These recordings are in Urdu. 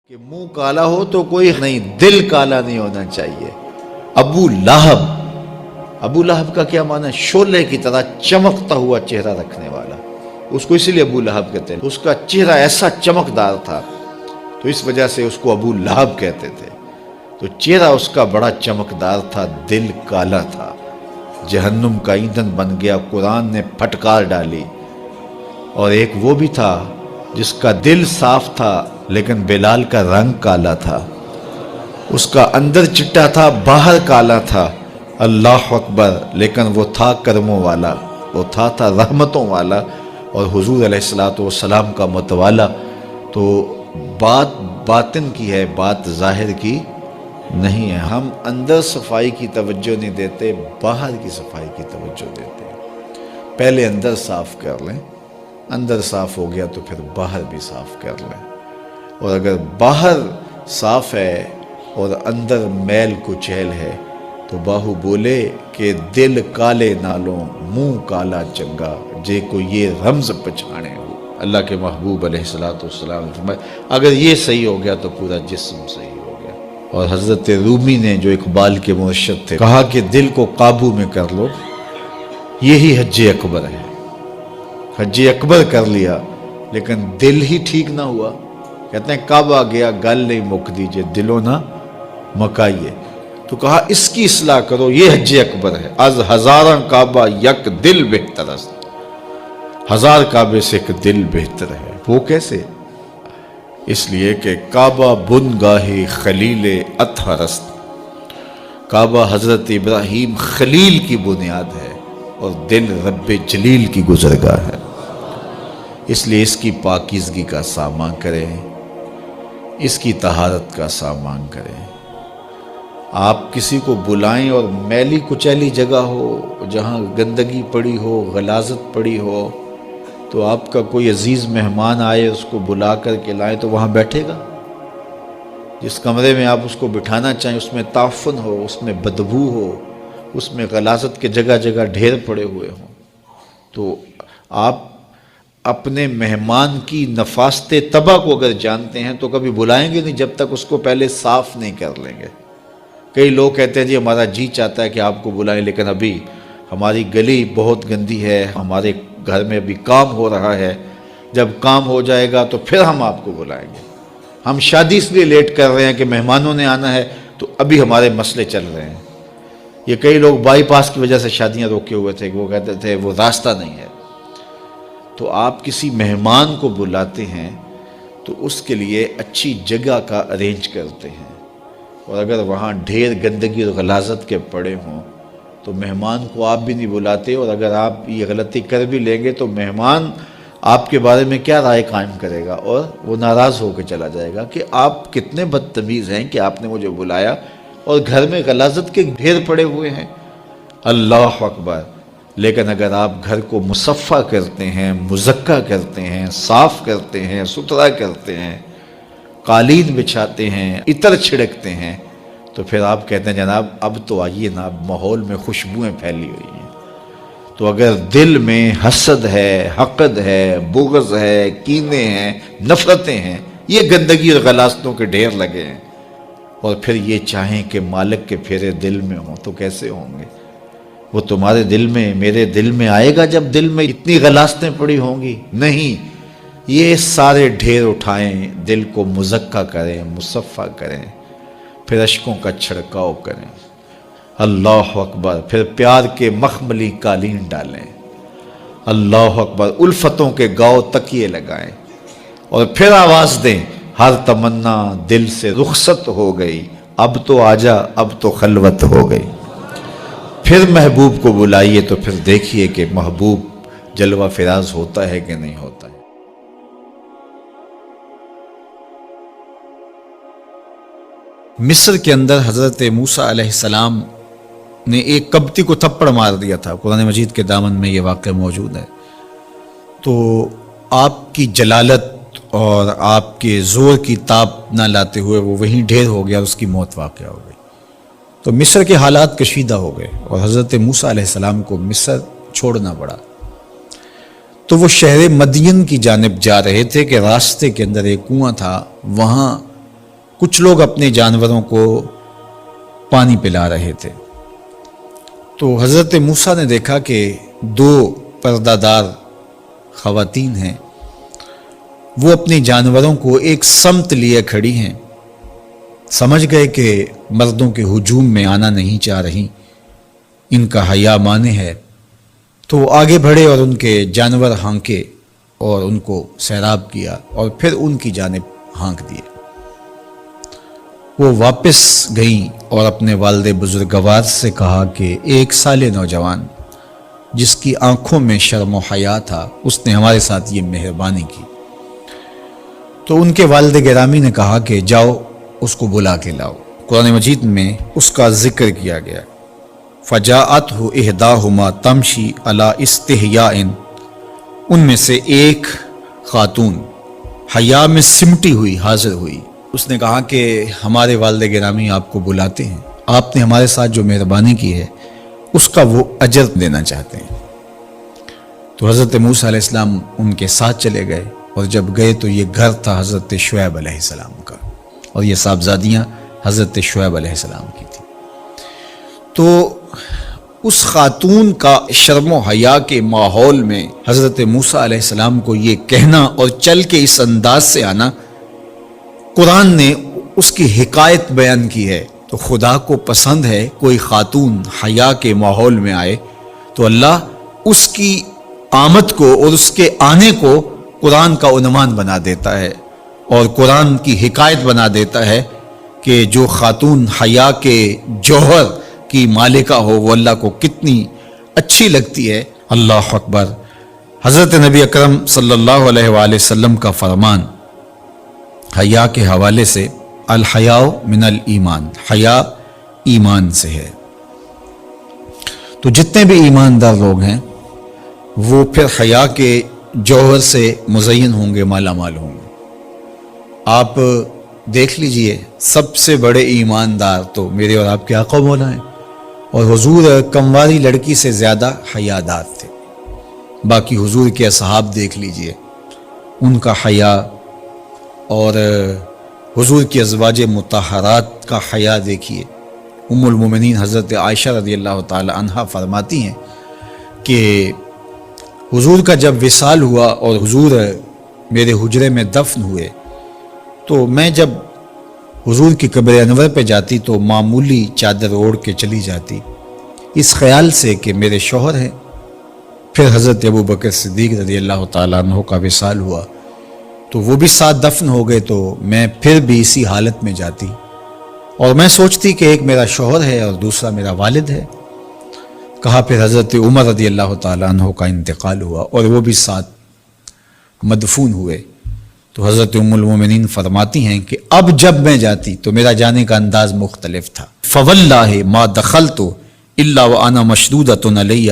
کہ منہ کالا ہو تو کوئی نہیں، دل کالا نہیں ہونا چاہیے۔ ابو لہب کا کیا معنی ہے؟ شعلے کی طرح چمکتا ہوا چہرہ رکھنے والا، اس کو اسی لیے ابو لہب کہتے ہیں۔ اس کا چہرہ ایسا چمکدار تھا تو اس وجہ سے اس کو ابو لہب کہتے تھے۔ تو چہرہ اس کا بڑا چمکدار تھا، دل کالا تھا، جہنم کا ایندھن بن گیا، قرآن نے پھٹکار ڈالی۔ اور ایک وہ بھی تھا جس کا دل صاف تھا لیکن بلال کا رنگ کالا تھا، اس کا اندر چٹا تھا باہر کالا تھا، اللہ اکبر، لیکن وہ تھا کرموں والا، وہ تھا رحمتوں والا اور حضور علیہ السلام کا متوالا۔ تو بات باطن کی ہے، بات ظاہر کی نہیں ہے۔ ہم اندر صفائی کی توجہ نہیں دیتے، باہر کی صفائی کی توجہ دیتے ہیں۔ پہلے اندر صاف کر لیں، اندر صاف ہو گیا تو پھر باہر بھی صاف کر لیں۔ اور اگر باہر صاف ہے اور اندر میل کچیل ہے تو باہو بولے کہ دل کالے نالوں منہ کالا چنگا، جے کو یہ رمز پچھانے ہو۔ اللہ کے محبوب علیہ السلام نے فرمایا اگر یہ صحیح ہو گیا تو پورا جسم صحیح ہو گیا۔ اور حضرت رومی نے جو اقبال کے مرشد تھے کہا کہ دل کو قابو میں کر لو، یہی حج اکبر ہے۔ حج اکبر کر لیا لیکن دل ہی ٹھیک نہ ہوا، کہتے ہیں کعبہ گیا گل نہیں مک دیجئے، دلوں نہ مکائیے۔ تو کہا اس کی اصلاح کرو، یہ حج اکبر ہے۔ از ہزاراں کعبہ یک دل بہتر است، ہزار کعبے سے ایک دل بہتر ہے۔ وہ کیسے؟ اس لیے کہ کعبہ بنگاہ خلیل اطہر است، کعبہ حضرت ابراہیم خلیل کی بنیاد ہے اور دل رب جلیل کی گزرگاہ ہے۔ اس لیے اس کی پاکیزگی کا سامان کریں، اس کی طہارت کا سامان کریں۔ آپ کسی کو بلائیں اور میلی کچیلی جگہ ہو، جہاں گندگی پڑی ہو، غلاظت پڑی ہو، تو آپ کا کوئی عزیز مہمان آئے اس کو بلا کر کے لائیں تو وہاں بیٹھے گا؟ جس کمرے میں آپ اس کو بٹھانا چاہیں اس میں تعفن ہو، اس میں بدبو ہو، اس میں غلاظت کے جگہ جگہ ڈھیر پڑے ہوئے ہوں، تو آپ اپنے مہمان کی نفاست طبع کو اگر جانتے ہیں تو کبھی بلائیں گے نہیں جب تک اس کو پہلے صاف نہیں کر لیں گے۔ کئی لوگ کہتے ہیں جی ہمارا جی چاہتا ہے کہ آپ کو بلائیں لیکن ابھی ہماری گلی بہت گندی ہے، ہمارے گھر میں ابھی کام ہو رہا ہے، جب کام ہو جائے گا تو پھر ہم آپ کو بلائیں گے۔ ہم شادی اس لیے لیٹ کر رہے ہیں کہ مہمانوں نے آنا ہے تو ابھی ہمارے مسئلے چل رہے ہیں۔ یہ کئی لوگ بائی پاس کی وجہ سے شادیاں روکے ہوئے تھے کہ وہ کہتے تھے وہ راستہ نہیں ہے۔ تو آپ کسی مہمان کو بلاتے ہیں تو اس کے لیے اچھی جگہ کا ارینج کرتے ہیں، اور اگر وہاں ڈھیر گندگی اور غلاظت کے پڑے ہوں تو مہمان کو آپ بھی نہیں بلاتے، اور اگر آپ یہ غلطی کر بھی لیں گے تو مہمان آپ کے بارے میں کیا رائے قائم کرے گا، اور وہ ناراض ہو کے چلا جائے گا کہ آپ کتنے بدتمیز ہیں کہ آپ نے مجھے بلایا اور گھر میں غلاظت کے ڈھیر پڑے ہوئے ہیں۔ اللہ اکبر! لیکن اگر آپ گھر کو مصفح کرتے ہیں، مزکہ کرتے ہیں، صاف کرتے ہیں، ستھرا کرتے ہیں، قالین بچھاتے ہیں، عطر چھڑکتے ہیں، تو پھر آپ کہتے ہیں جناب اب تو آئیے نا، اب ماحول میں خوشبوئیں پھیلی ہوئی ہیں۔ تو اگر دل میں حسد ہے، حقد ہے، بغض ہے، کینے ہیں، نفرتیں ہیں، یہ گندگی اور غلاظتوں کے ڈھیر لگے ہیں، اور پھر یہ چاہیں کہ مالک کے پھیرے دل میں ہوں تو کیسے ہوں گے؟ وہ تمہارے دل میں، میرے دل میں آئے گا جب دل میں اتنی غلاظتیں پڑی ہوں گی؟ نہیں، یہ سارے ڈھیر اٹھائیں، دل کو مزکہ کریں، مصفح کریں، پھر اشکوں کا چھڑکاؤ کریں۔ اللہ اکبر! پھر پیار کے مخملی قالین ڈالیں، اللہ اکبر! الفتوں کے گاؤ تکیے لگائیں، اور پھر آواز دیں ہر تمنا دل سے رخصت ہو گئی، اب تو آجا، اب تو خلوت ہو گئی۔ پھر محبوب کو بلائیے تو پھر دیکھیے کہ محبوب جلوہ فراز ہوتا ہے کہ نہیں ہوتا ہے۔ مصر کے اندر حضرت موسیٰ علیہ السلام نے ایک قبطی کو تھپڑ مار دیا تھا، قرآن مجید کے دامن میں یہ واقعہ موجود ہے۔ تو آپ کی جلالت اور آپ کے زور کی تاب نہ لاتے ہوئے وہ وہیں ڈھیر ہو گیا، اس کی موت واقع ہو گئی۔ تو مصر کے حالات کشیدہ ہو گئے اور حضرت موسیٰ علیہ السلام کو مصر چھوڑنا پڑا۔ تو وہ شہر مدین کی جانب جا رہے تھے کہ راستے کے اندر ایک کنواں تھا، وہاں کچھ لوگ اپنے جانوروں کو پانی پلا رہے تھے، تو حضرت موسیٰ نے دیکھا کہ دو پردہ دار خواتین ہیں، وہ اپنے جانوروں کو ایک سمت لیے کھڑی ہیں، سمجھ گئے کہ مردوں کے ہجوم میں آنا نہیں چاہ رہی، ان کا حیا مانے ہے، تو آگے بڑھے اور ان کے جانور ہانکے اور ان کو سیراب کیا اور پھر ان کی جانب ہانک دیے۔ وہ واپس گئیں اور اپنے والد بزرگوار سے کہا کہ ایک سال نوجوان جس کی آنکھوں میں شرم و حیا تھا، اس نے ہمارے ساتھ یہ مہربانی کی۔ تو ان کے والد گرامی نے کہا کہ جاؤ اس کو بلا کے لاؤ۔ قرآن مجید میں اس کا ذکر کیا گیا، فجاءتہ احداہما تمشی علی استحیاء، ان میں سے ایک خاتون حیا میں سمٹی ہوئی حاضر ہوئی، اس نے کہا کہ ہمارے والد گرامی آپ کو بلاتے ہیں، آپ نے ہمارے ساتھ جو مہربانی کی ہے اس کا وہ اجر دینا چاہتے ہیں۔ تو حضرت موسیٰ علیہ السلام ان کے ساتھ چلے گئے، اور جب گئے تو یہ گھر تھا حضرت شعیب علیہ السلام کا، اور یہ صاحبزادیاں حضرت شعیب علیہ السلام کی تھی۔ تو اس خاتون کا شرم و حیا کے ماحول میں حضرت موسیٰ علیہ السلام کو یہ کہنا اور چل کے اس انداز سے آنا، قرآن نے اس کی حکایت بیان کی ہے۔ تو خدا کو پسند ہے کوئی خاتون حیا کے ماحول میں آئے تو اللہ اس کی آمد کو اور اس کے آنے کو قرآن کا عنوان بنا دیتا ہے، اور قرآن کی حکایت بنا دیتا ہے کہ جو خاتون حیا کے جوہر کی مالکہ ہو وہ اللہ کو کتنی اچھی لگتی ہے۔ اللہ اکبر۔ حضرت نبی اکرم صلی اللہ علیہ وآلہ وسلم کا فرمان حیا کے حوالے سے، الحیاء من الایمان، حیا ایمان سے ہے۔ تو جتنے بھی ایماندار لوگ ہیں وہ پھر حیا کے جوہر سے مزین ہوں گے، مالا مال ہوں گے۔ آپ دیکھ لیجئے سب سے بڑے ایماندار تو میرے اور آپ کے آقا مولا ہیں، اور حضور کمواری لڑکی سے زیادہ حیادار تھے۔ باقی حضور کے اصحاب دیکھ لیجئے، ان کا حیا، اور حضور کی ازواج مطہرات کا حیا دیکھیے۔ ام المومنین حضرت عائشہ رضی اللہ تعالی عنہا فرماتی ہیں کہ حضور کا جب وصال ہوا اور حضور میرے حجرے میں دفن ہوئے، تو میں جب حضور کی قبر انور پہ جاتی تو معمولی چادر اوڑھ کے چلی جاتی، اس خیال سے کہ میرے شوہر ہیں۔ پھر حضرت ابو بکر صدیق رضی اللہ تعالیٰ عنہ کا وصال ہوا تو وہ بھی ساتھ دفن ہو گئے، تو میں پھر بھی اسی حالت میں جاتی اور میں سوچتی کہ ایک میرا شوہر ہے اور دوسرا میرا والد ہے۔ کہا پھر حضرت عمر رضی اللہ تعالیٰ عنہ کا انتقال ہوا اور وہ بھی ساتھ مدفون ہوئے، تو حضرت ام المومنین فرماتی ہیں کہ اب جب میں جاتی تو میرا جانے کا انداز مختلف تھا۔ فواللہ ما دخلت الا وانا مشدودۃ علی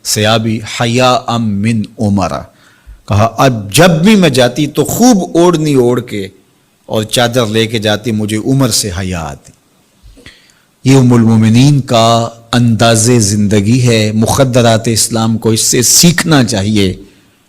ثیابی حیاء من عمر، کہا اب جب بھی میں جاتی تو خوب اوڑھنی اوڑھ کے اور چادر لے کے جاتی، مجھے عمر سے حیا آتی۔ یہ ام المومنین کا انداز زندگی ہے۔ مخدرات اسلام کو اس سے سیکھنا چاہیے۔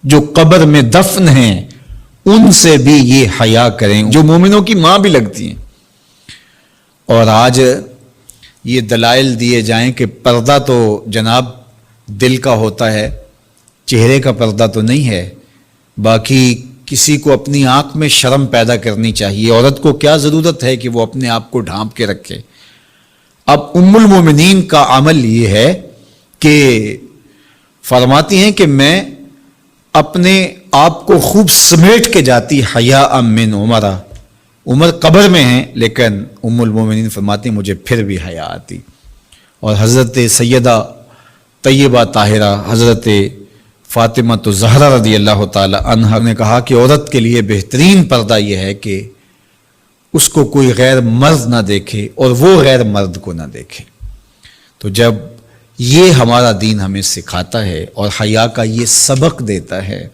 جو قبر میں دفن ہیں ان سے بھی یہ حیا کریں، جو مومنوں کی ماں بھی لگتی ہیں۔ اور آج یہ دلائل دیے جائیں کہ پردہ تو جناب دل کا ہوتا ہے، چہرے کا پردہ تو نہیں ہے، باقی کسی کو اپنی آنکھ میں شرم پیدا کرنی چاہیے۔ عورت کو کیا ضرورت ہے کہ وہ اپنے آپ کو ڈھانپ کے رکھے؟ اب ام المومنین کا عمل یہ ہے کہ فرماتی ہیں کہ میں اپنے آپ کو خوب سمیٹ کے جاتی حیاء من عمر، عمر قبر میں ہیں لیکن ام المومنین فرماتی ہیں مجھے پھر بھی حیا آتی۔ اور حضرت سیدہ طیبہ طاہرہ حضرت فاطمہ الزہرا رضی اللہ تعالی عنہا نے کہا کہ عورت کے لیے بہترین پردہ یہ ہے کہ اس کو کوئی غیر مرد نہ دیکھے اور وہ غیر مرد کو نہ دیکھے۔ تو جب یہ ہمارا دین ہمیں سکھاتا ہے اور حیا کا یہ سبق دیتا ہے،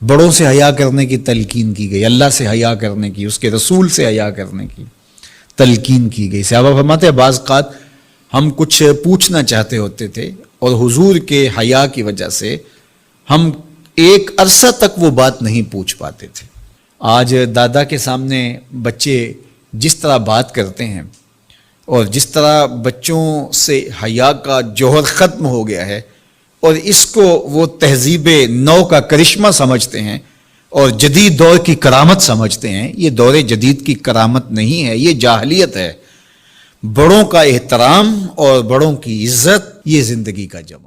بڑوں سے حیا کرنے کی تلقین کی گئی، اللہ سے حیا کرنے کی، اس کے رسول سے حیا کرنے کی تلقین کی گئی۔ صحابہ فرماتے ہیں بعض اوقات ہم کچھ پوچھنا چاہتے ہوتے تھے اور حضور کے حیا کی وجہ سے ہم ایک عرصہ تک وہ بات نہیں پوچھ پاتے تھے۔ آج دادا کے سامنے بچے جس طرح بات کرتے ہیں اور جس طرح بچوں سے حیا کا جوہر ختم ہو گیا ہے اور اس کو وہ تہذیب نو کا کرشمہ سمجھتے ہیں اور جدید دور کی کرامت سمجھتے ہیں، یہ دور جدید کی کرامت نہیں ہے، یہ جاہلیت ہے۔ بڑوں کا احترام اور بڑوں کی عزت یہ زندگی کا جمال